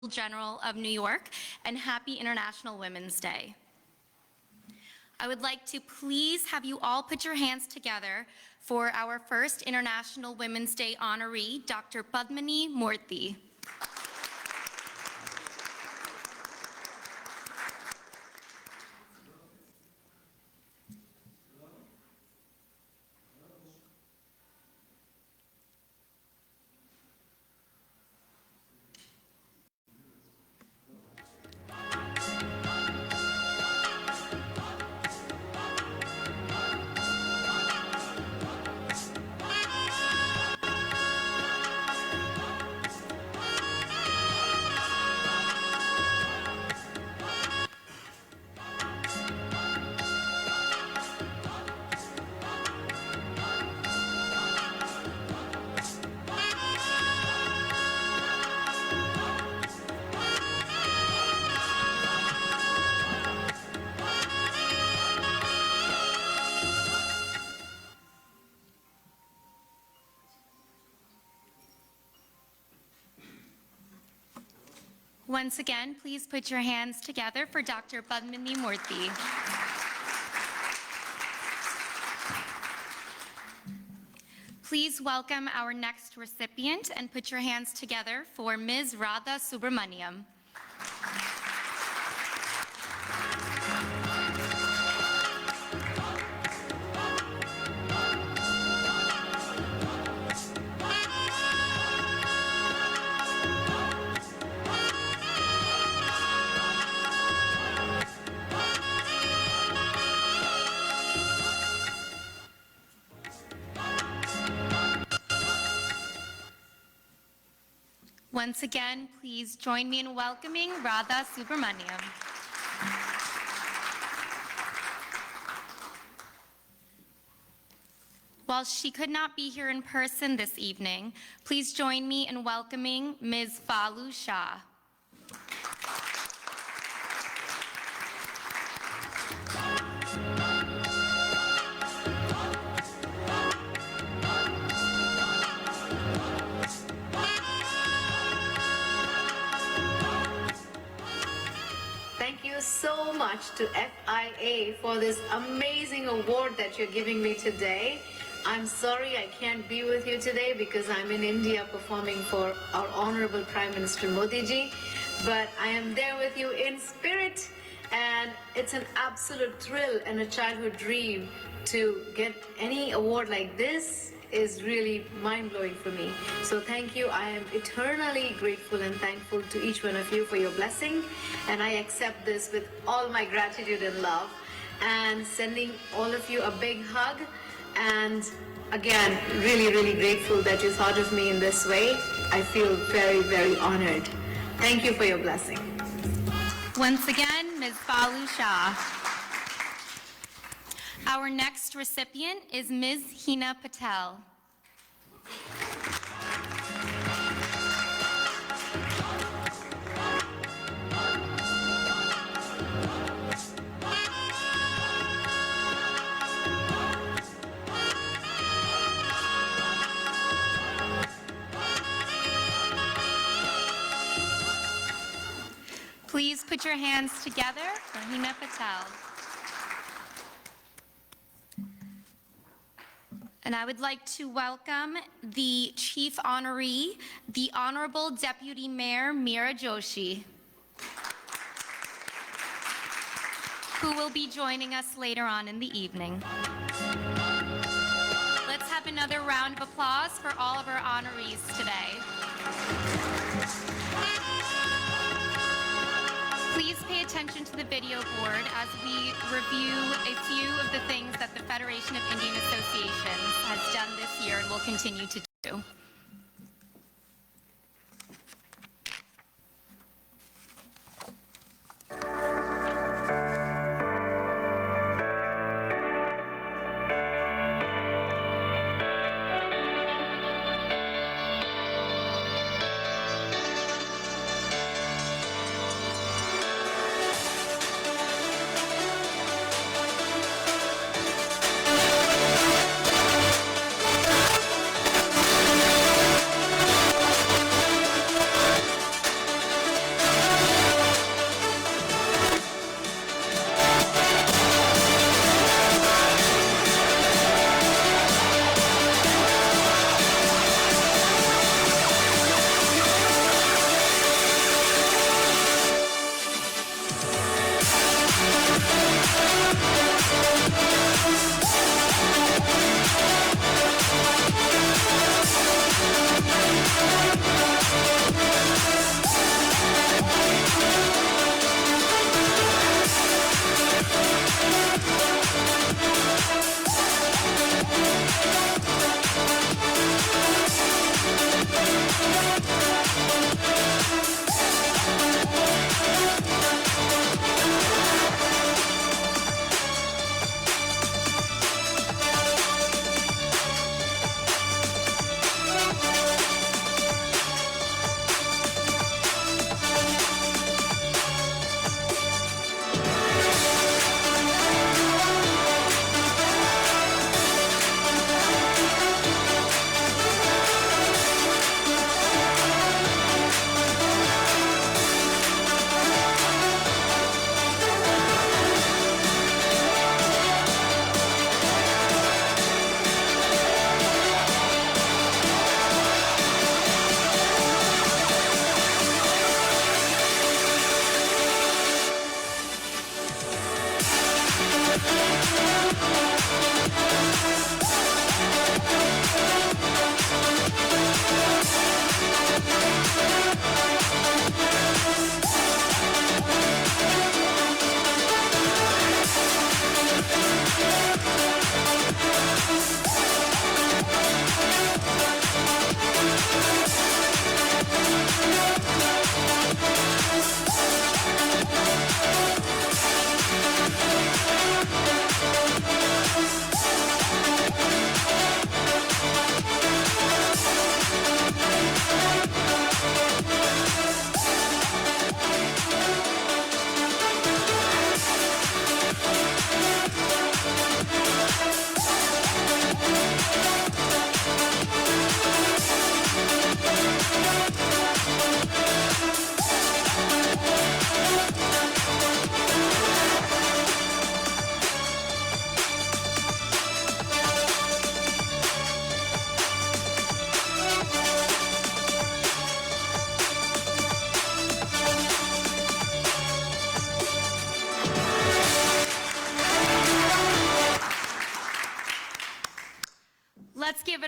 General of New York, and happy International Women's Day. I would like to please have you all put your hands together for our first International Women's Day honoree, Dr. Padmini Murthy. Once again, please put your hands together for Dr. Padmini Murthy. Please welcome our next recipient and put your hands together for Ms. Radha Subramaniam. Once again, please join me in welcoming Radha Subramaniam. While she could not be here in person this evening, please join me in welcoming Ms. Falu Shah. So much to FIA for this amazing award that you're giving me today. I'm sorry I can't be with you today because I'm in India performing for our Honorable Prime Minister Modi ji, but I am there with you in spirit, and it's an absolute thrill and a childhood dream to get any award like this is really mind-blowing for me. So thank you. I am eternally grateful and thankful to each one of you for your blessing, and I accept this with all my gratitude and love, and sending all of you a big hug, and again really grateful that you thought of me in this way. I feel very honored. Thank you for your blessing. Once again, Ms. Falu Shah. Our next recipient is Ms. Hina Patel. Please put your hands together for Hina Patel. And I would like to welcome the Chief Honoree, the Honorable Deputy Mayor Meera Joshi, who will be joining us later on in the evening. Let's have another round of applause for all of our honorees today. Please pay attention to the video board as we review a few of the things that the Federation of Indian Associations has done this year and will continue to do.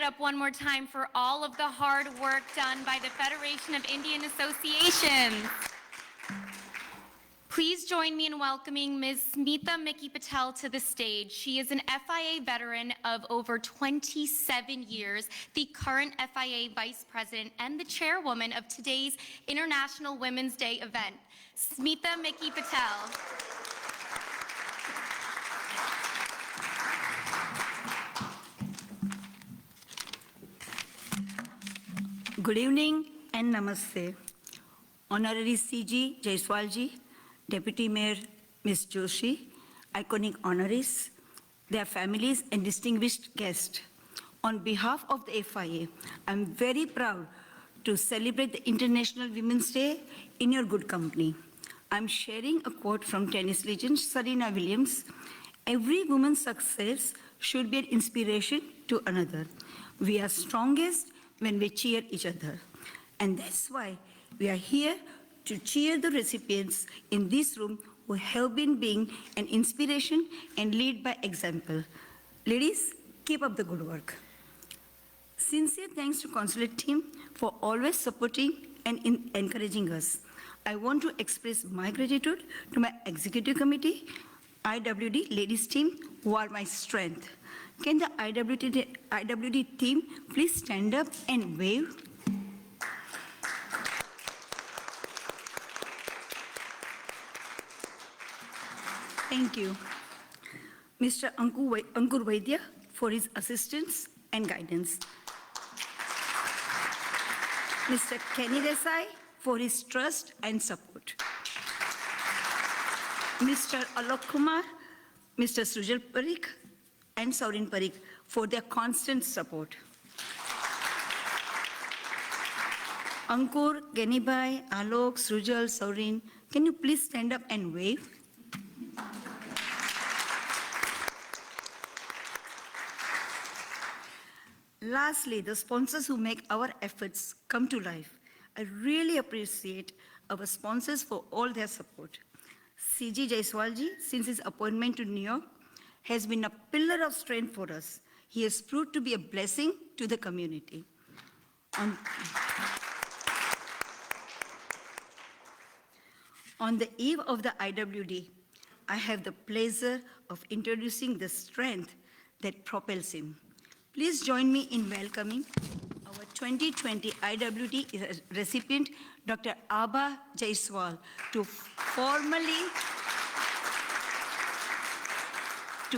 it up one more time for all of the hard work done by the Federation of Indian Associations. Please join me in welcoming Ms. Smita Mickey Patel to the stage. She is an FIA veteran of over 27 years, the current FIA Vice President and the chairwoman of today's International Women's Day event. Smita Mickey Patel. Good evening and namaste. Honorary CG Jaiswalji, Deputy Mayor Ms. Joshi, iconic honorees, their families and distinguished guests. On behalf of the FIA, I'm very proud to celebrate the International Women's Day in your good company. I'm sharing a quote from tennis legend Serena Williams. Every woman's success should be an inspiration to another. We are strongest when we cheer each other. And that's why we are here to cheer the recipients in this room who have been being an inspiration and lead by example. Ladies, keep up the good work. Sincere thanks to Consulate team for always supporting and encouraging us. I want to express my gratitude to my executive committee, IWD ladies team, who are my strength. Can the IWD team please stand up and wave? Thank you. Mr. Ankur Vaidya for his assistance and guidance. Mr. Kenny Desai for his trust and support. Mr. Alok Kumar, Mr. Sujal Parikh, and Saurin Parikh for their constant support. Ankur, Genibai, Alok, Sujal, Saurin, can you please stand up and wave? Lastly, the sponsors who make our efforts come to life. I really appreciate our sponsors for all their support. CG Jaiswalji, since his appointment to New York, has been a pillar of strength for us. He has proved to be a blessing to the community. On the eve of the IWD, I have the pleasure of introducing the strength that propels him. Please join me in welcoming our 2020 IWD recipient, Dr. Abha Jaiswal, to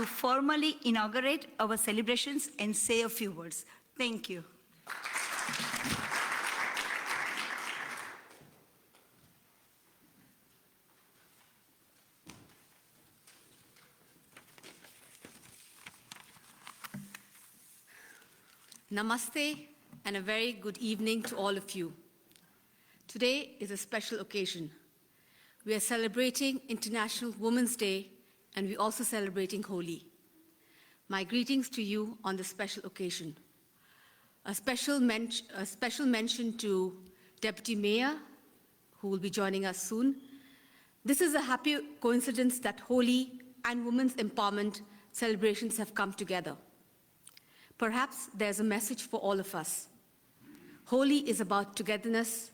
formally inaugurate our celebrations and say a few words. Thank you. Namaste and a very good evening to all of you. Today is a special occasion. We are celebrating International Women's Day and we're also celebrating Holi. My greetings to you on this special occasion. A special mention to Deputy Mayor, who will be joining us soon. This is a happy coincidence that Holi and women's empowerment celebrations have come together. Perhaps there's a message for all of us. Holi is about togetherness,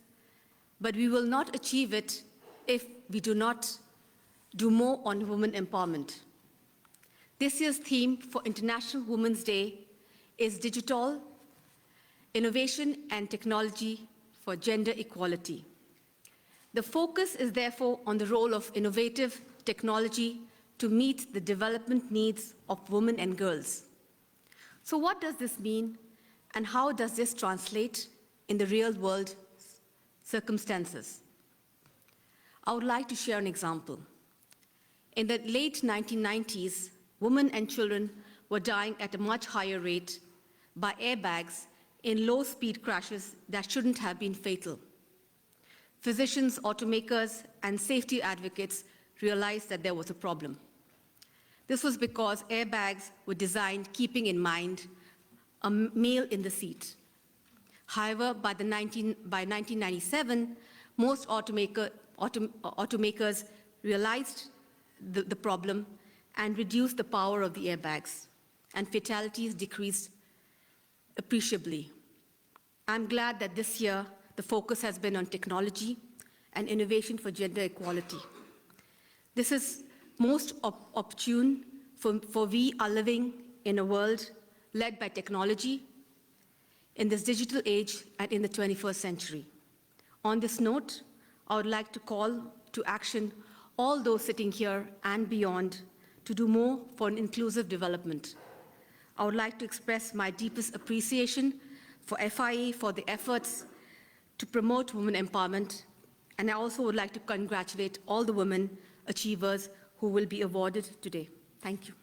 but we will not achieve it if we do not do more on women empowerment. This year's theme for International Women's Day is Digital Innovation and Technology for Gender Equality. The focus is therefore on the role of innovative technology to meet the development needs of women and girls. So what does this mean, and how does this translate in the real world circumstances? I would like to share an example. In the late 1990s, women and children were dying at a much higher rate by airbags in low-speed crashes that shouldn't have been fatal. Physicians, automakers, and safety advocates realized that there was a problem. This was because airbags were designed keeping in mind a male in the seat. However, by 1997, most automakers realized the problem and reduced the power of the airbags, and fatalities decreased appreciably. I'm glad that this year the focus has been on technology and innovation for gender equality. This is most opportune for we are living in a world led by technology in this digital age and in the 21st century. On this note, I would like to call to action all those sitting here and beyond to do more for an inclusive development. I would like to express my deepest appreciation for FIA for the efforts to promote women empowerment, and I also would like to congratulate all the women achievers who will be awarded today. Thank you.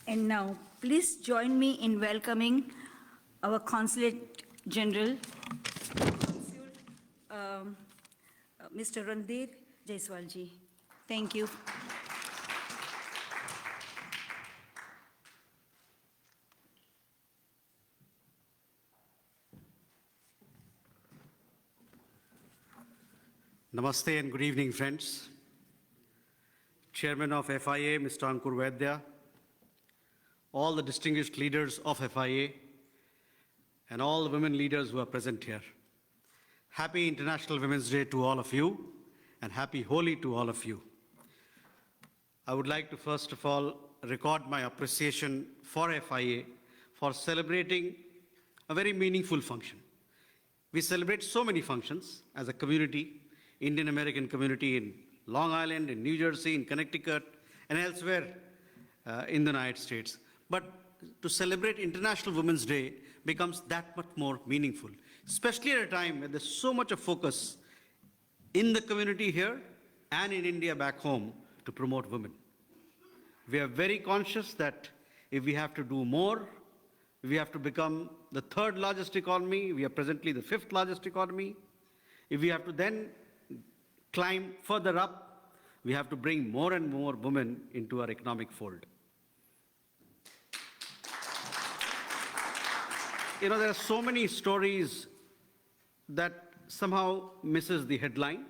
And now, please join me in welcoming our Consulate General, Mr. Randir Jaiswalji. Thank you. Namaste and good evening, friends. Chairman of FIA, Mr. Ankur Vaidya, all the distinguished leaders of FIA, and all the women leaders who are present here. Happy International Women's Day to all of you, and happy Holi to all of you. I would like to first of all record my appreciation for FIA for celebrating a very meaningful function. We celebrate so many functions as a community, Indian American community in Long Island, in New Jersey, in Connecticut, and elsewhere in the United States. But to celebrate International Women's Day becomes that much more meaningful, especially at a time when there's so much of focus in the community here and in India back home to promote women. We are very conscious that if we have to do more, we have to become the third largest economy. We are presently the fifth largest economy. If we have to then climb further up, we have to bring more and more women into our economic fold. You know, there are so many stories that somehow misses the headline.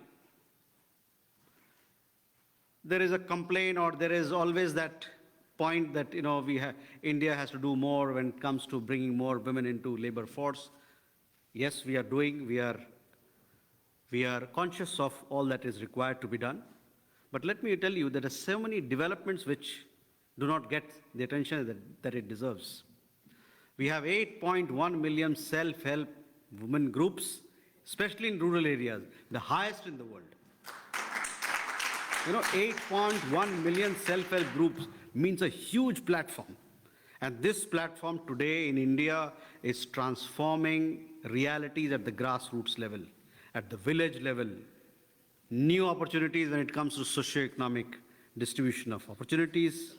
There is a complaint, or there is always that point that, you know, India has to do more when it comes to bringing more women into labor force. Yes, we are doing, we are conscious of all that is required to be done. But let me tell you, there are so many developments which do not get the attention that it deserves. We have 8.1 million self-help women groups, especially in rural areas, the highest in the world. You know, 8.1 million self-help groups means a huge platform. And this platform today in India is transforming realities at the grassroots level, at the village level, new opportunities when it comes to socio-economic distribution of opportunities,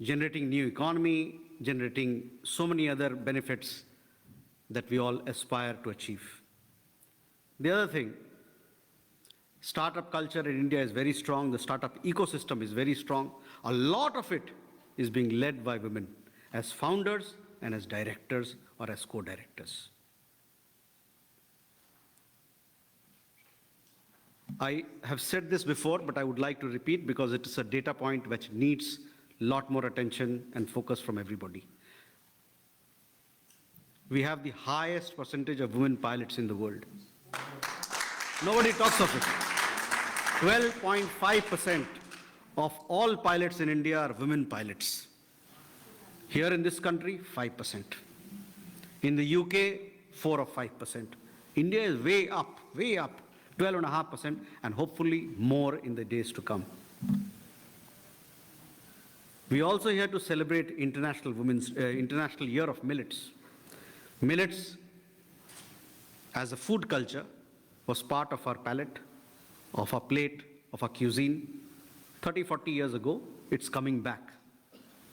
generating new economy, generating so many other benefits that we all aspire to achieve. The other thing, startup culture in India is very strong. The startup ecosystem is very strong. A lot of it is being led by women as founders and as directors or as co-directors. I have said this before, but I would like to repeat because it is a data point which needs a lot more attention and focus from everybody. We have the highest percentage of women pilots in the world. Nobody talks of it. 12.5% of all pilots in India are women pilots. Here in this country, 5%. In the UK, 4 or 5%. India is way up, 12.5%, and hopefully more in the days to come. We also here to celebrate International Year of Millets. Millets, as a food culture, was part of our palate, of our plate, of our cuisine. 30, 40 years ago, it's coming back.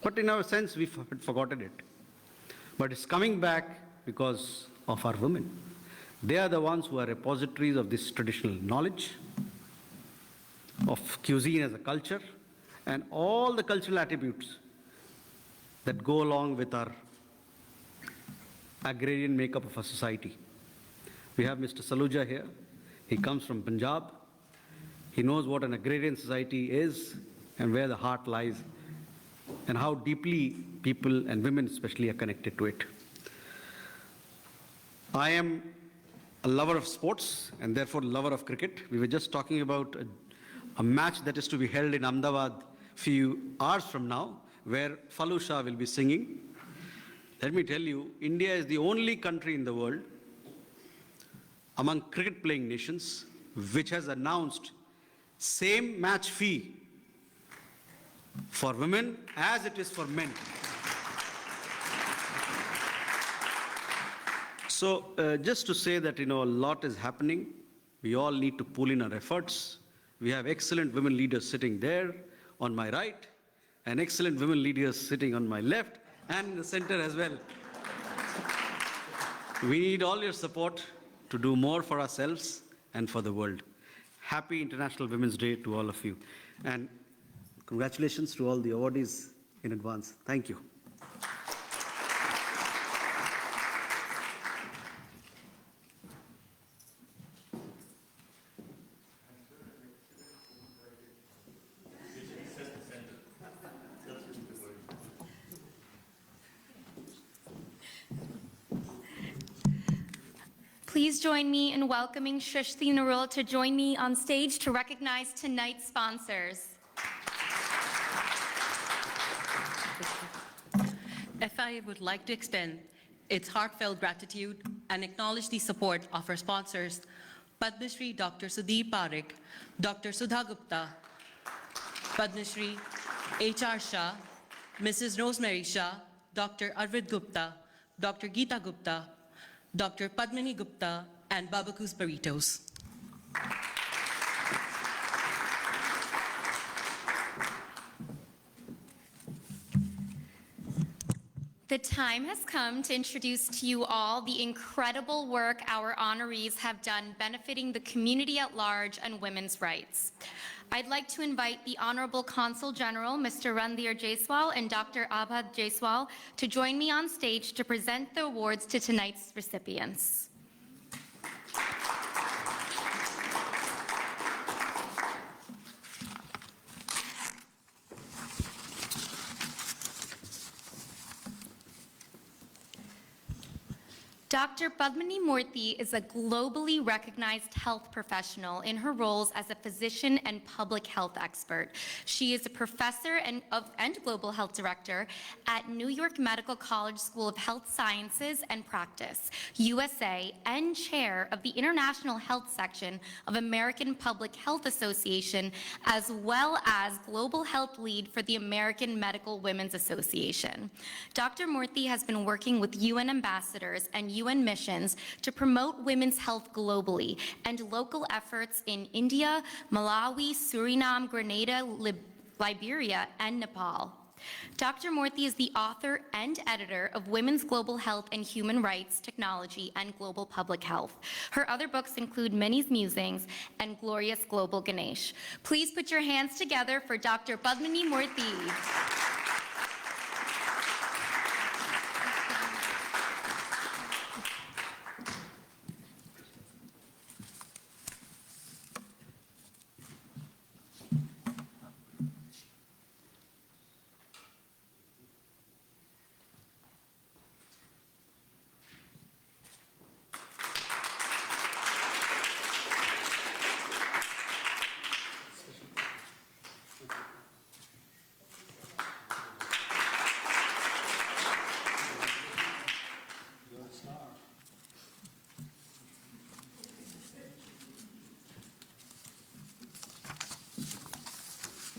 But in our sense, we had forgotten it. But it's coming back because of our women. They are the ones who are repositories of this traditional knowledge, of cuisine as a culture, and all the cultural attributes that go along with our agrarian makeup of a society. We have Mr. Saluja here. He comes from Punjab. He knows what an agrarian society is and where the heart lies and how deeply people and women especially are connected to it. I am a lover of sports and therefore a lover of cricket. We were just talking about a match that is to be held in Ahmedabad few hours from now, where Falu Shah will be singing. Let me tell you, India is the only country in the world among cricket playing nations which has announced same match fee for women as it is for men. So just to say that, a lot is happening. We all need to pull in our efforts. We have excellent women leaders sitting there on my right, and excellent women leaders sitting on my left and in the center as well. We need all your support to do more for ourselves and for the world. Happy International Women's Day to all of you. And congratulations to all the awardees in advance. Thank you. Please join me in welcoming Shrishti Narul to join me on stage to recognize tonight's sponsors. FIA would like to extend its heartfelt gratitude and acknowledge the support of our sponsors, Padma Shri Dr. Sudeep Parekh, Dr. Sudha Gupta, Padma Shri H.R. Shah, Mrs. Rosemary Shah, Dr. Arvind Gupta, Dr. Geeta Gupta, Dr. Padmini Gupta, and Babaku's Burritos. The time has come to introduce to you all the incredible work our honorees have done benefiting the community at large and women's rights. I'd like to invite the Honorable Consul General, Mr. Randhir Jaiswal and Dr. Abhad Jaiswal to join me on stage to present the awards to tonight's recipients. Dr. Padmini Murthy is a globally recognized health professional in her roles as a physician and public health expert. She is a professor and global health director at New York Medical College School of Health Sciences and Practice, USA, and chair of the International Health Section of American Public Health Association, as well as global health lead for the American Medical Women's Association. Dr. Murthy has been working with UN ambassadors and UN missions to promote women's health globally and local efforts in India, Malawi, Suriname, Grenada, Liberia, and Nepal. Dr. Murthy is the author and editor of Women's Global Health and Human Rights, Technology, and Global Public Health. Her other books include Minnie's Musings and Glorious Global Ganesh. Please put your hands together for Dr. Padmini Murthy.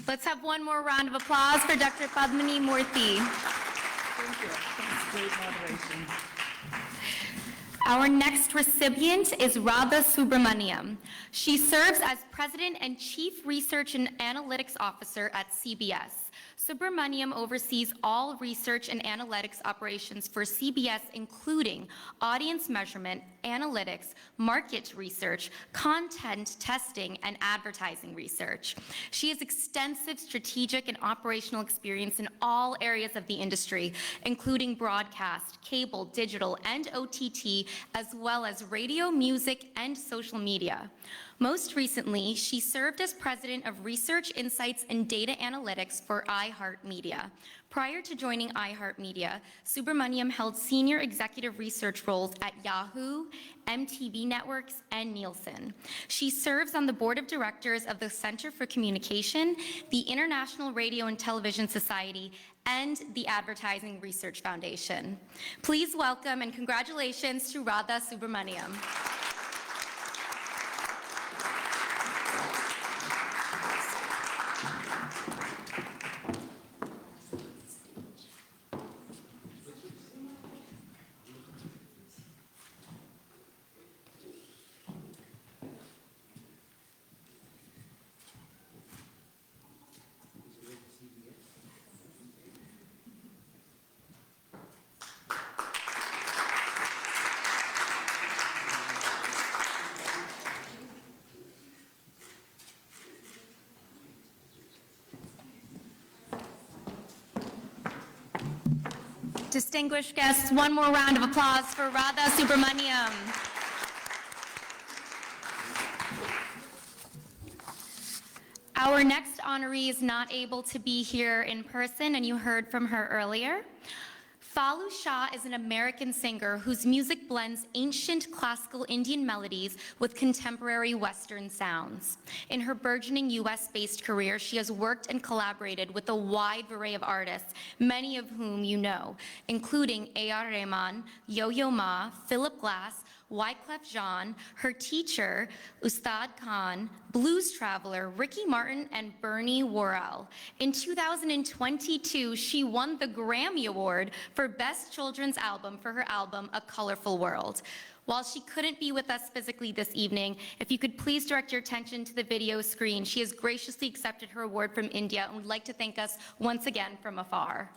Let's have one more round of applause for Dr. Padmini Murthy. Thank you. That's great moderation. Our next recipient is Radha Subramaniam. She serves as President and Chief Research and Analytics Officer at CBS. Subramaniam oversees all research and analytics operations for CBS, including audience measurement, analytics, market research, content testing, and advertising research. She has extensive strategic and operational experience in all areas of the industry, including broadcast, cable, digital, and OTT, as well as radio, music, and social media. Most recently, she served as president of Research, Insights, and Data Analytics for iHeartMedia. Prior to joining iHeartMedia, Subramaniam held senior executive research roles at Yahoo, MTV Networks, and Nielsen. She serves on the board of directors of the Center for Communication, the International Radio and Television Society, and the Advertising Research Foundation. Please welcome and congratulations to Radha Subramaniam. Distinguished guests, one more round of applause for Radha Subramaniam. Our next honoree is not able to be here in person, and you heard from her earlier. Falu Shah is an American singer whose music blends ancient classical Indian melodies with contemporary Western sounds. In her burgeoning US-based career, she has worked and collaborated with a wide array of artists, many of whom you know, including A.R. Rahman, Yo-Yo Ma, Philip Glass, Wyclef Jean, her teacher, Ustad Khan, Blues Traveler, Ricky Martin, and Bernie Worrell. In 2022, she won the Grammy Award for Best Children's Album for her album, A Colorful World. While she couldn't be with us physically this evening, if you could please direct your attention to the video screen. She has graciously accepted her award from India and would like to thank us once again from afar.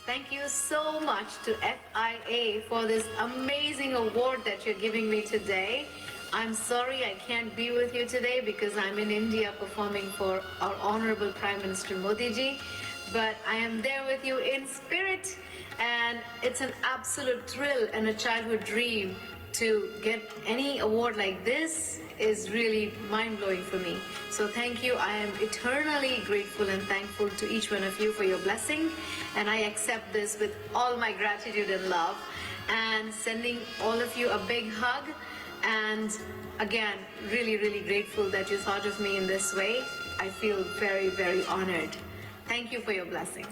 Thank you so much to FIA for this amazing award that you're giving me today. I'm sorry I can't be with you today because I'm in India performing for our Honorable Prime Minister Modi ji, but I am there with you in spirit, and it's an absolute thrill and a childhood dream to get any award like this is really mind-blowing for me. So thank you. I am eternally grateful and thankful to each one of you for your blessing, and I accept this with all my gratitude and love, and sending all of you a big hug, and again, really, really grateful that you thought of me in this way. I feel very, very honored. Thank you for your blessing.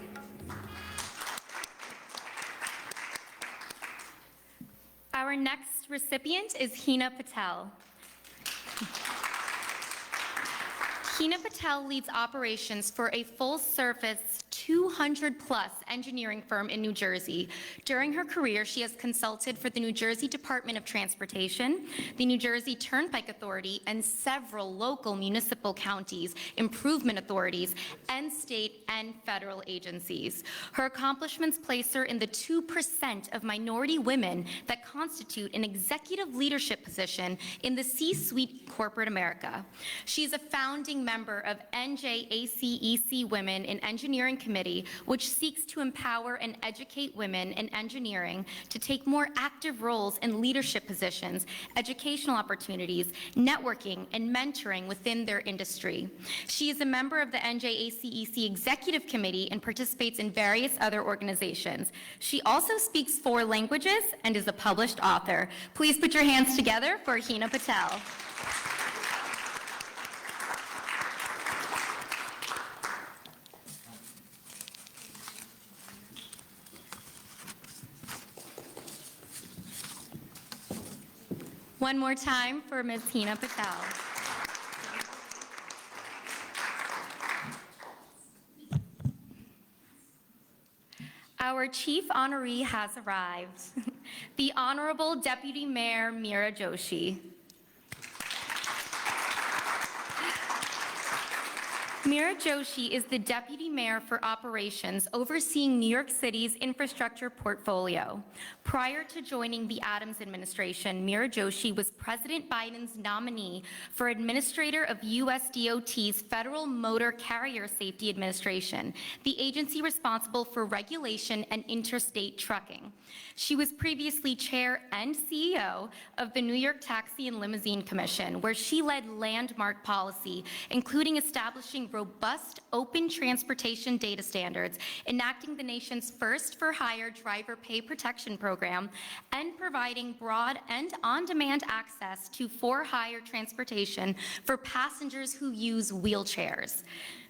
Our next recipient is Hina Patel. Hina Patel leads operations for a full-service 200-plus engineering firm in New Jersey. During her career, she has consulted for the New Jersey Department of Transportation, the New Jersey Turnpike Authority, and several local municipal counties, improvement authorities, and state and federal agencies. Her accomplishments place her in the 2% of minority women that constitute an executive leadership position in the C-suite corporate America. She is a founding member of NJACEC Women in Engineering Committee, which seeks to empower and educate women in engineering to take more active roles in leadership positions, educational opportunities, networking, and mentoring within their industry. She is a member of the NJACEC Executive Committee and participates in various other organizations. She also speaks 4 languages and is a published author. Please put your hands together for Hina Patel. One more time for Ms. Hina Patel. Our chief honoree has arrived, the Honorable Deputy Mayor Meera Joshi. Meera Joshi is the Deputy Mayor for Operations, overseeing New York City's infrastructure portfolio. Prior to joining the Adams administration, Meera Joshi was President Biden's nominee for Administrator of US DOT's Federal Motor Carrier Safety Administration, the agency responsible for regulation and interstate trucking. She was previously Chair and CEO of the New York Taxi and Limousine Commission, where she led landmark policy, including establishing robust open transportation data standards, enacting the nation's first for-hire driver pay protection program, and providing broad and on-demand access to for-hire transportation for passengers who use wheelchairs.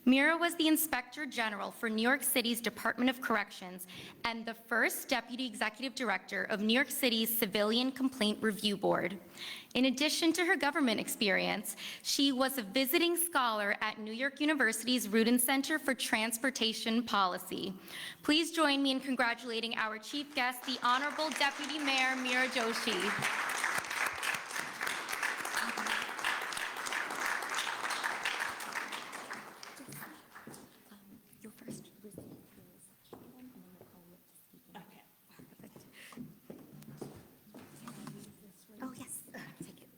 Meera was the Inspector General for New York City's Department of Corrections and the first Deputy Executive Director of New York City's Civilian Complaint Review Board. In addition to her government experience, she was a visiting scholar at New York University's Rudin Center for Transportation Policy. Please join me in congratulating our chief guest, the Honorable Deputy Mayor Meera Joshi. Oh, yes. Take it.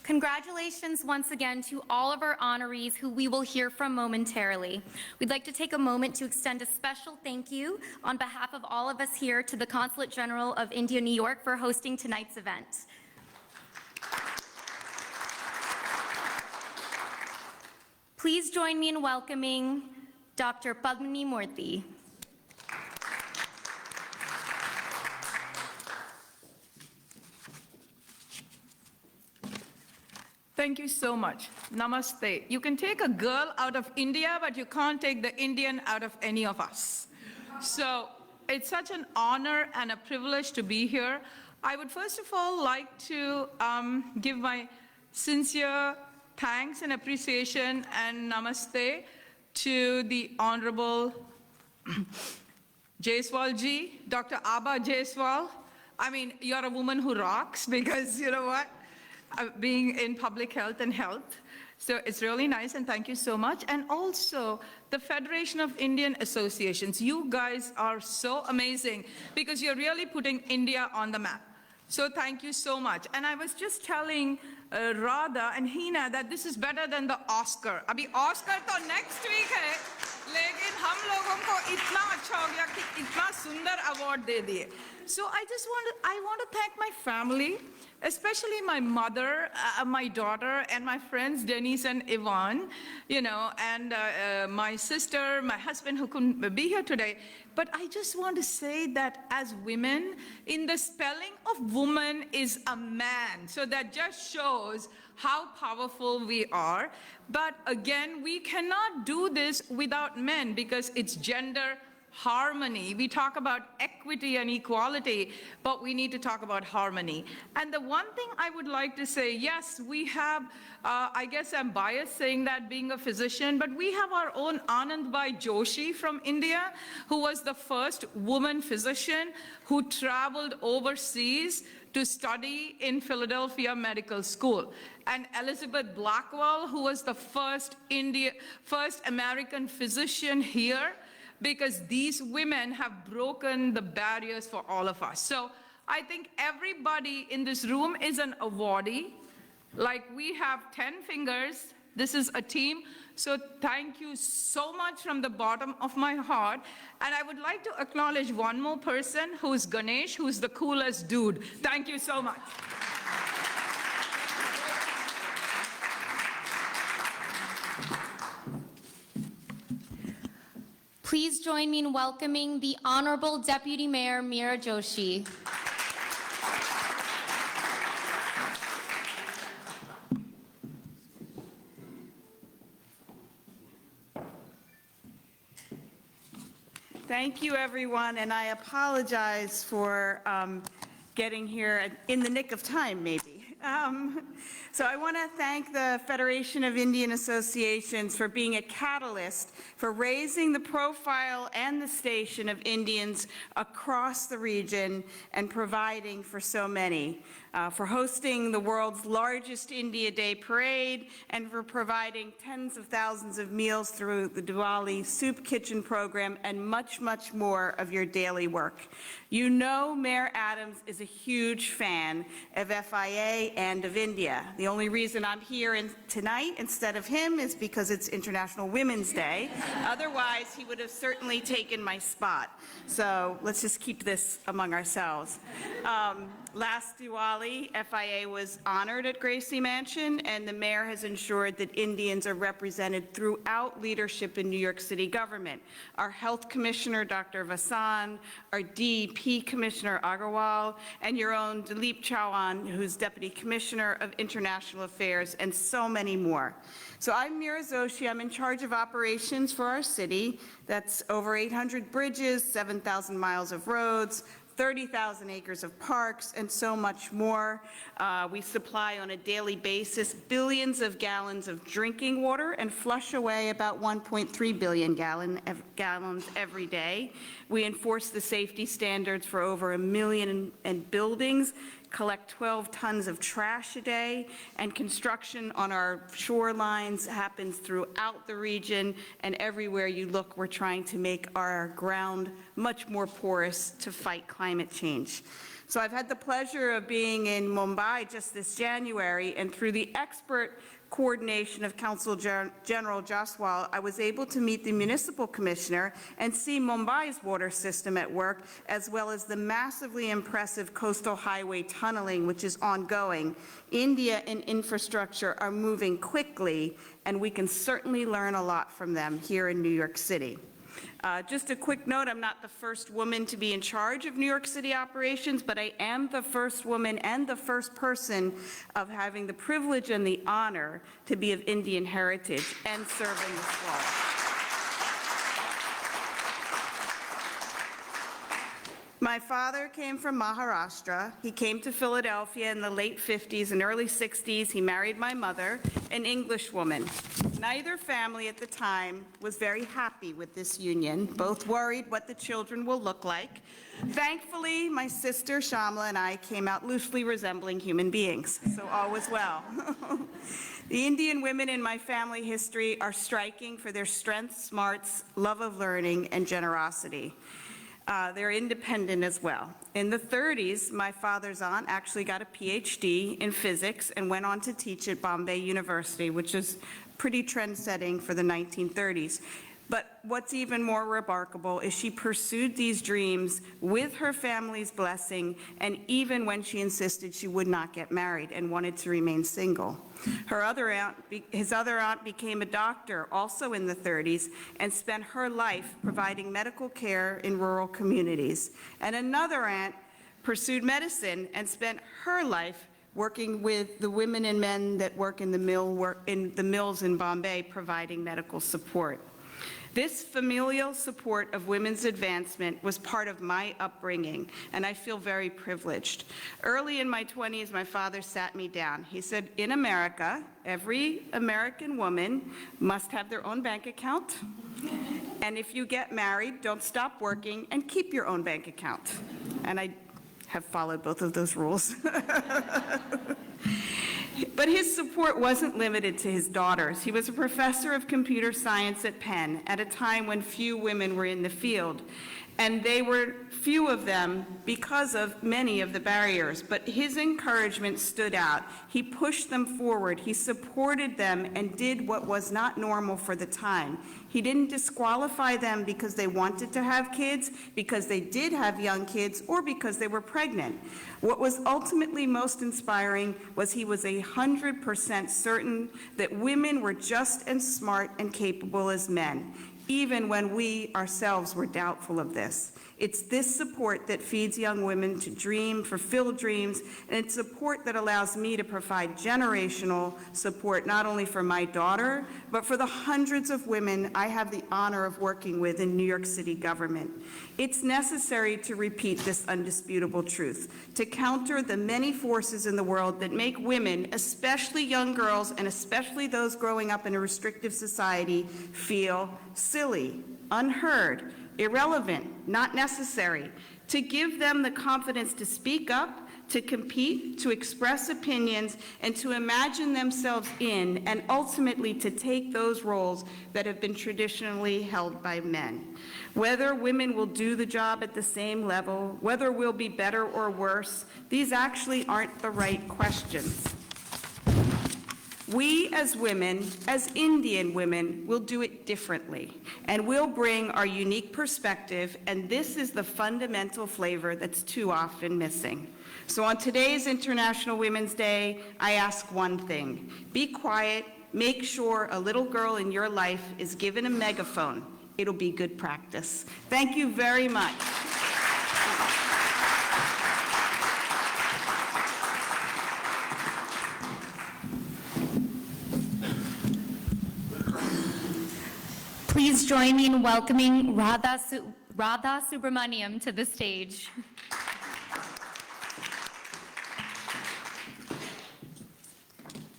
Congratulations once again to all of our honorees who we will hear from momentarily. We'd like to take a moment to extend a special thank you on behalf of all of us here to the Consulate General of India, New York for hosting tonight's event. Please join me in welcoming Dr. Padmini Murthy. Thank you so much. Namaste. You can take a girl out of India, but you can't take the Indian out of any of us. So it's such an honor and a privilege to be here. I would first of all like to give my sincere thanks and appreciation and namaste to the Honorable Jaiswal ji, Dr. Abha Jaiswal. I mean, you're a woman who rocks because you know what? Being in public health and health. So it's really nice and thank you so much. And also the Federation of Indian Associations. You guys are so amazing because you're really putting India on the map. So thank you so much. And I was just telling Radha and Hina that this is better than the Oscar. Abhi Oscar to next week hai, lekin hum logon ko itna acha ho gaya ki itna sundar award de diye. So I want to thank my family, especially my mother, my daughter, and my friends Denise and Yvonne, you know, and my sister, my husband who couldn't be here today. But I just want to say that as women, in the spelling of woman is a man. So that just shows how powerful we are. But again, we cannot do this without men because it's gender harmony. We talk about equity and equality, but we need to talk about harmony. And the one thing I would like to say, yes, we have, I guess I'm biased saying that being a physician, but we have our own Anandbai Joshi from India, who was the first woman physician who traveled overseas to study in Philadelphia Medical School. And Elizabeth Blackwell, who was the first American physician here, because these women have broken the barriers for all of us. So I think everybody in this room is an awardee. Like we have 10 fingers. This is a team. So thank you so much from the bottom of my heart. And I would like to acknowledge one more person, who's Ganesh, who's the coolest dude. Thank you so much. Please join me in welcoming the Honorable Deputy Mayor Meera Joshi. Thank you, everyone, and I apologize for getting here in the nick of time, maybe. So I want to thank the Federation of Indian Associations for being a catalyst for raising the profile and the station of Indians across the region and providing for so many, for hosting the world's largest India Day parade, and for providing tens of thousands of meals through the Diwali Soup Kitchen program, and much, much more of your daily work. You know Mayor Adams is a huge fan of FIA and of India. The only reason I'm here tonight instead of him is because it's International Women's Day. Otherwise, he would have certainly taken my spot. So let's just keep this among ourselves. Last Diwali, FIA was honored at Gracie Mansion, and the mayor has ensured that Indians are represented throughout leadership in New York City government. Our Health Commissioner, Dr. Vasan, our DEP Commissioner, Agarwal, and your own Dilip Chauhan, who's Deputy Commissioner of International Affairs, and so many more. So I'm Meera Joshi. I'm in charge of operations for our city. That's over 800 bridges, 7,000 miles of roads, 30,000 acres of parks, and so much more. We supply on a daily basis billions of gallons of drinking water and flush away about 1.3 billion gallons every day. We enforce the safety standards for over 1 million buildings, collect 12 tons of trash a day, and construction on our shorelines happens throughout the region, and everywhere you look, we're trying to make our ground much more porous to fight climate change. So I've had the pleasure of being in Mumbai just this January, and through the expert coordination of Consul General Jaswal, I was able to meet the municipal commissioner and see Mumbai's water system at work, as well as the massively impressive coastal highway tunneling, which is ongoing. India and infrastructure are moving quickly, and we can certainly learn a lot from them here in New York City. Just a quick note, I'm not the first woman to be in charge of New York City operations, but I am the first woman and the first person of having the privilege and the honor to be of Indian heritage and serving this role. My father came from Maharashtra. He came to Philadelphia in the late 50s and early 60s. He married my mother, an English woman. Neither family at the time was very happy with this union, both worried what the children will look like. Thankfully, my sister Shamla and I came out loosely resembling human beings, so all was well. The Indian women in my family history are striking for their strength, smarts, love of learning, and generosity. They're independent as well. In the 30s, my father's aunt actually got a PhD in physics and went on to teach at Bombay University, which is pretty trend-setting for the 1930s. But what's even more remarkable is she pursued these dreams with her family's blessing, and even when she insisted she would not get married and wanted to remain single. His other aunt became a doctor, also in the 30s, and spent her life providing medical care in rural communities. And another aunt pursued medicine and spent her life working with the women and men that work in the mills in Bombay, providing medical support. This familial support of women's advancement was part of my upbringing, and I feel very privileged. Early in my 20s, my father sat me down. He said, in America, every American woman must have their own bank account, and if you get married, don't stop working and keep your own bank account. And I have followed both of those rules. But his support wasn't limited to his daughters. He was a professor of computer science at Penn at a time when few women were in the field. And they were few of them because of many of the barriers. But his encouragement stood out. He pushed them forward. He supported them and did what was not normal for the time. He didn't disqualify them because they wanted to have kids, because they did have young kids, or because they were pregnant. What was ultimately most inspiring was he was 100% certain that women were just as smart and capable as men, even when we ourselves were doubtful of this. It's this support that feeds young women to dream, fulfill dreams, and it's support that allows me to provide generational support not only for my daughter, but for the hundreds of women I have the honor of working with in New York City government. It's necessary to repeat this undisputable truth, to counter the many forces in the world that make women, especially young girls and especially those growing up in a restrictive society, feel silly, unheard, irrelevant, not necessary, to give them the confidence to speak up, to compete, to express opinions, and to imagine themselves in, and ultimately to take those roles that have been traditionally held by men. Whether women will do the job at the same level, whether we'll be better or worse, these actually aren't the right questions. We as women, as Indian women, will do it differently, and we'll bring our unique perspective, and this is the fundamental flavor that's too often missing. So on today's International Women's Day, I ask one thing: be quiet, make sure a little girl in your life is given a megaphone. It'll be good practice. Thank you very much. Please join me in welcoming Radha Subramaniam to the stage.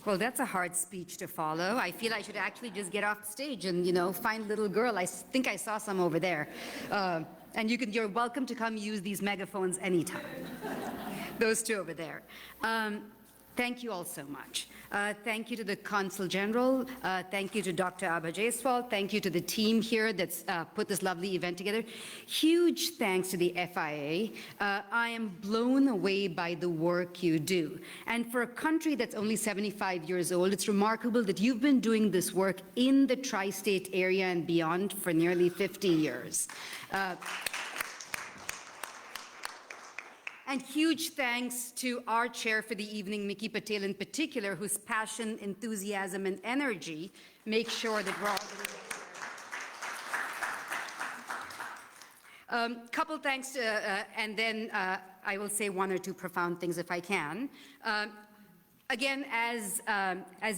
Well, that's a hard speech to follow. I feel I should actually just get off the stage and, find little girl. I think I saw some over there. And you're welcome to come use these megaphones anytime. Those two over there. Thank you all so much. Thank you to the Consul General. Thank you to Dr. Abha Jaiswal. Thank you to the team here that's put this lovely event together. Huge thanks to the FIA. I am blown away by the work you do. And for a country that's only 75 years old, it's remarkable that you've been doing this work in the tri-state area and beyond for nearly 50 years. And huge thanks to our chair for the evening, Miki Patel in particular, whose passion, enthusiasm, and energy make sure that we're all couple thanks to, and then I will say one or two profound things if I can. Again, as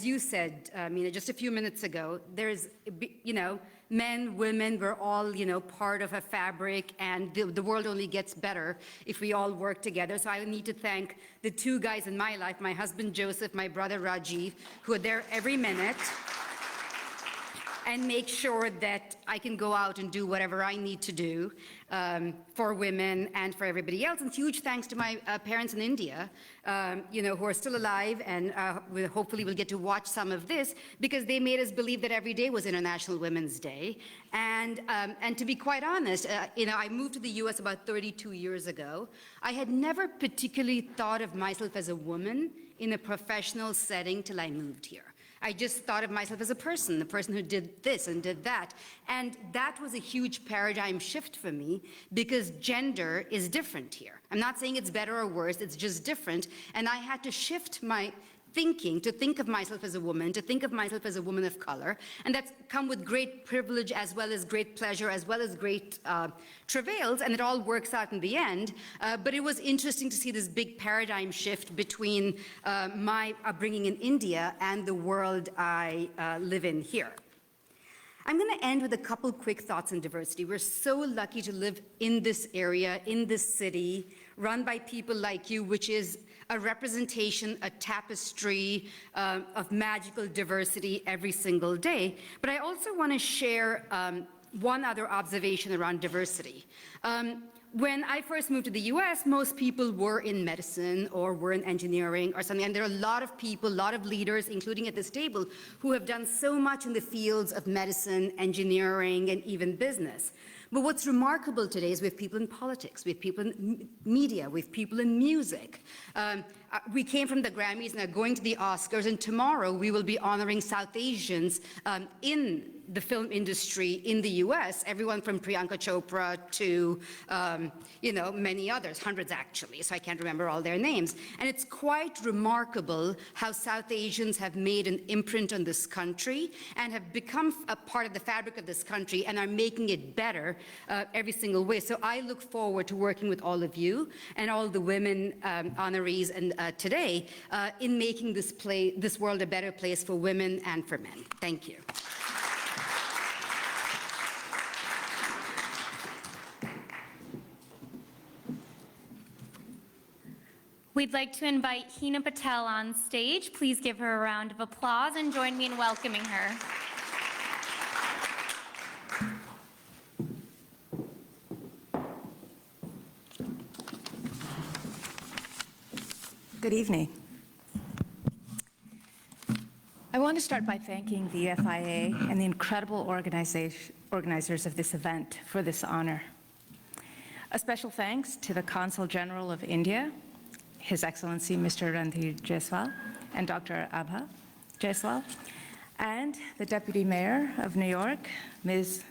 you said, Meena, just a few minutes ago, there's, men, women, we're all, part of a fabric, and the world only gets better if we all work together. So I need to thank the two guys in my life, my husband Joseph, my brother Rajiv, who are there every minute and make sure that I can go out and do whatever I need to do for women and for everybody else. And huge thanks to my parents in India, who are still alive and hopefully will get to watch some of this, because they made us believe that every day was International Women's Day. And to be quite honest, I moved to the US about 32 years ago. I had never particularly thought of myself as a woman in a professional setting till I moved here. I just thought of myself as a person who did this and did that. And that was a huge paradigm shift for me, because gender is different here. I'm not saying it's better or worse, it's just different. And I had to shift my thinking to think of myself as a woman, to think of myself as a woman of color. And that's come with great privilege as well as great pleasure, as well as great travails, and it all works out in the end. But it was interesting to see this big paradigm shift between my upbringing in India and the world I live in here. I'm going to end with a couple quick thoughts on diversity. We're so lucky to live in this area, in this city, run by people like you, which is a representation, a tapestry of magical diversity every single day. But I also want to share one other observation around diversity. When I first moved to the US, most people were in medicine or were in engineering or something, and there are a lot of people, a lot of leaders, including at this table, who have done so much in the fields of medicine, engineering, and even business. But what's remarkable today is we have people in politics, we have people in media, we have people in music. We came from the Grammys and are going to the Oscars, and tomorrow we will be honoring South Asians in the film industry in the US, everyone from Priyanka Chopra to, many others, hundreds actually, so I can't remember all their names. And it's quite remarkable how South Asians have made an imprint on this country and have become a part of the fabric of this country and are making it better every single way. So I look forward to working with all of you and all the women honorees and today in making this world a better place for women and for men. Thank you. We'd like to invite Hina Patel on stage. Please give her a round of applause and join me in welcoming her. Good evening. I want to start by thanking the FIA and the incredible organizers of this event for this honor. A special thanks to the Consul General of India, His Excellency Mr. Randhir Jaiswal and Dr. Abha Jaiswal, and the Deputy Mayor of New York, Ms.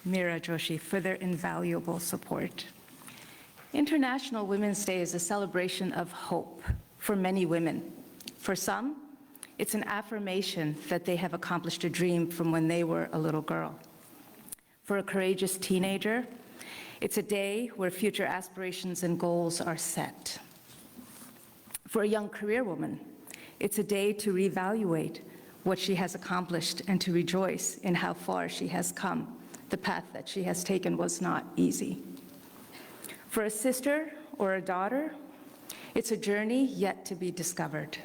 Meera Joshi, for their invaluable support. International Women's Day is a celebration of hope for many women. For some, it's an affirmation that they have accomplished a dream from when they were a little girl. For a courageous teenager, it's a day where future aspirations and goals are set. For a young career woman, it's a day to reevaluate what she has accomplished and to rejoice in how far she has come. The path that she has taken was not easy. For a sister or a daughter, it's a journey yet to be discovered.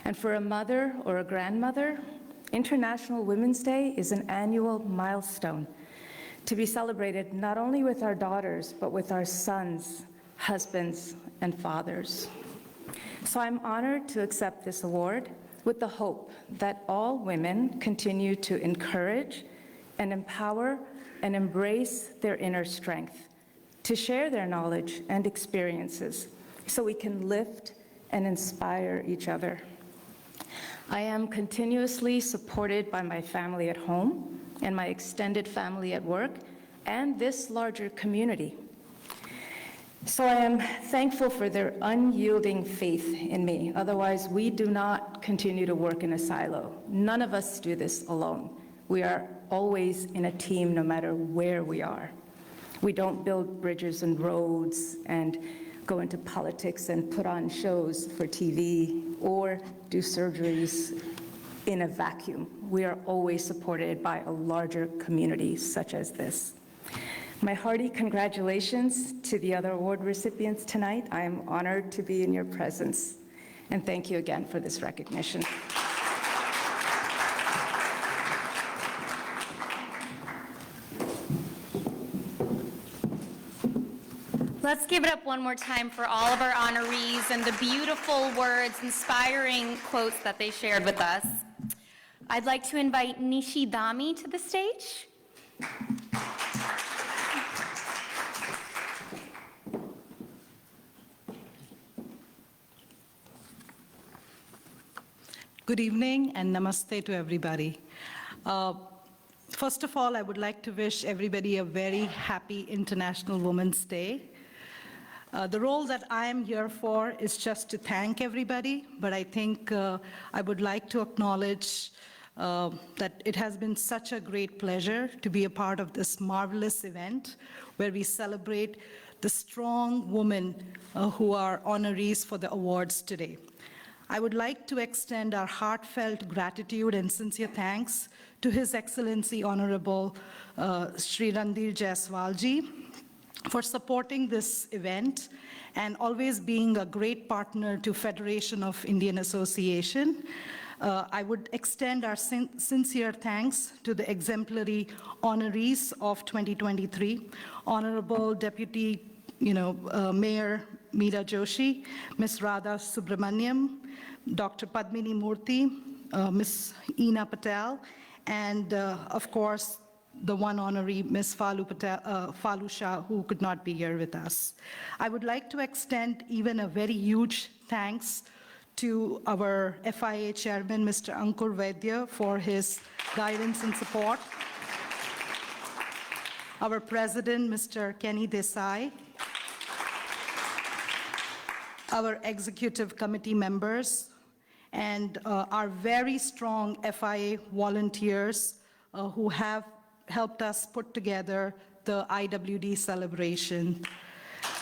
And for a mother or a grandmother, International Women's Day is an annual milestone to be celebrated not only with our daughters, but with our sons, husbands, and fathers. So I'm honored to accept this award with the hope that all women continue to encourage and empower and embrace their inner strength, to share their knowledge and experiences so we can lift and inspire each other. I am continuously supported by my family at home and my extended family at work and this larger community. So I am thankful for their unyielding faith in me. Otherwise, we do not continue to work in a silo. None of us do this alone. We are always in a team no matter where we are. We don't build bridges and roads and go into politics and put on shows for TV or do surgeries in a vacuum. We are always supported by a larger community such as this. My hearty congratulations to the other award recipients tonight. I am honored to be in your presence, and thank you again for this recognition. Let's give it up one more time for all of our honorees and the beautiful words, inspiring quotes that they shared with us. I'd like to invite Nishi Dami to the stage. Good evening and namaste to everybody. First of all, I would like to wish everybody a very happy International Women's Day. The role that I am here for is just to thank everybody, but I think I would like to acknowledge that it has been such a great pleasure to be a part of this marvelous event where we celebrate the strong women who are honorees for the awards today. I would like to extend our heartfelt gratitude and sincere thanks to His Excellency Honorable Shri Randir Jaiswalji for supporting this event and always being a great partner to Federation of Indian Association. I would extend our sincere thanks to the exemplary honorees of 2023, Honorable Deputy Mayor Meera Joshi, Ms. Radha Subramaniam, Dr. Padmini Murthy, Ms. Eena Patel, and of course, the one honoree, Ms. Falu Shah, who could not be here with us. I would like to extend even a very huge thanks to our FIA chairman, Mr. Ankur Vaidya, for his guidance and support. Our president, Mr. Kenny Desai. Our executive committee members, and our very strong FIA volunteers who have helped us put together the IWD celebration.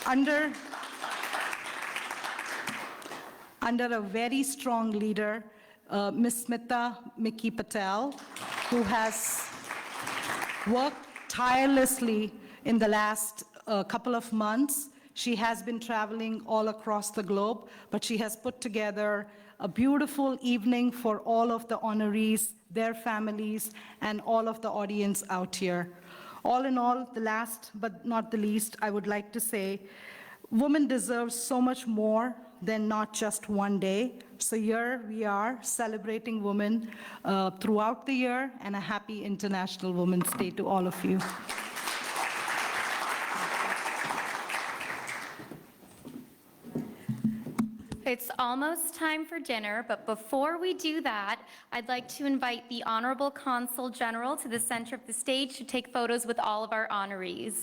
Under a very strong leader, Ms. Smita Miki Patel, who has worked tirelessly in the last couple of months. She has been traveling all across the globe, but she has put together a beautiful evening for all of the honorees, their families, and all of the audience out here. All in all, the last but not the least, I would like to say, women deserve so much more than not just one day. So here we are celebrating women throughout the year, and a happy International Women's Day to all of you. It's almost time for dinner, but before we do that, I'd like to invite the Honorable Consul General to the center of the stage to take photos with all of our honorees.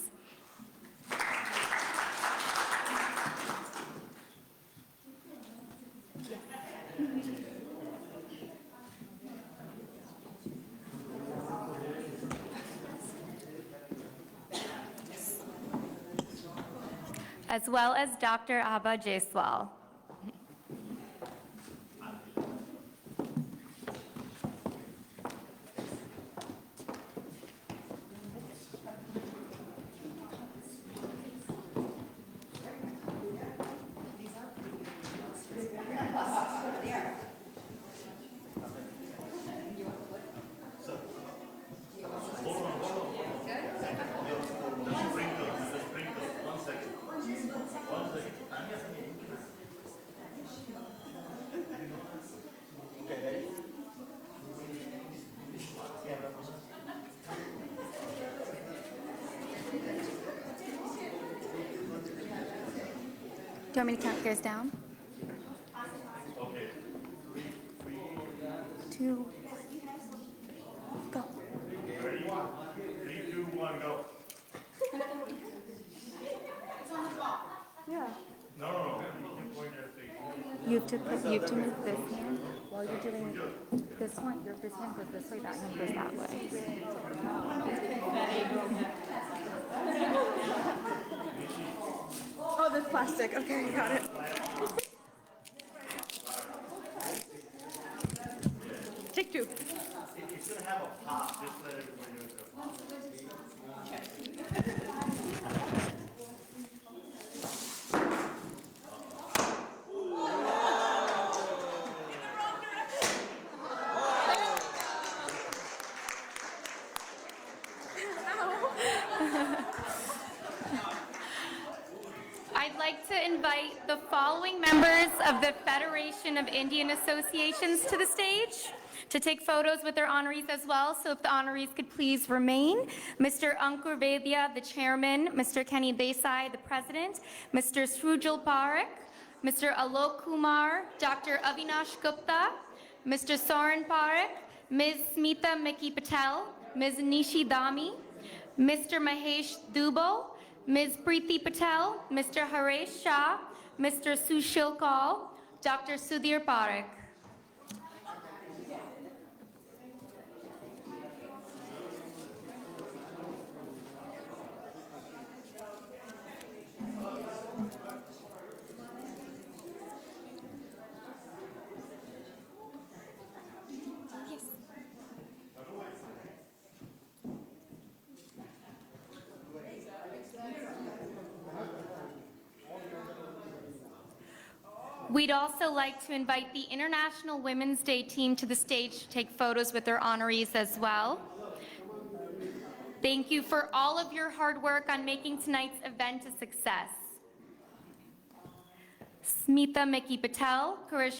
As well as Dr. Abha Jaiswal. Do you want me to count you guys down? Okay. 2, go. Ready? 3, 2, 1, go. Yeah. No. You can point at the... You have to move this hand while you're doing this one. This hand goes this way, that hand goes that way. Oh, this plastic. Okay, got it. Take 2. It's going to have a pop. Just let everybody know it's a pop. I'd like to invite the following members of the Federation of Indian Associations to the stage to take photos with their honorees as well. So if the honorees could please remain. Mr. Ankur Vaidya, the chairman, Mr. Kenny Desai, the president, Mr. Srujal Parekh, Mr. Alok Kumar, Dr. Avinash Gupta, Mr. Soren Parekh, Ms. Smita Miki Patel, Ms. Nishi Dami, Mr. Mahesh Dubal, Ms. Preeti Patel, Mr. Haresh Shah, Mr. Sushil Kaul, Dr. Sudhir Parekh. We'd also like to invite the International Women's Day team to the stage to take photos with their honorees as well. Thank you for all of your hard work on making tonight's event a success. Smita Mickey Patel, Karish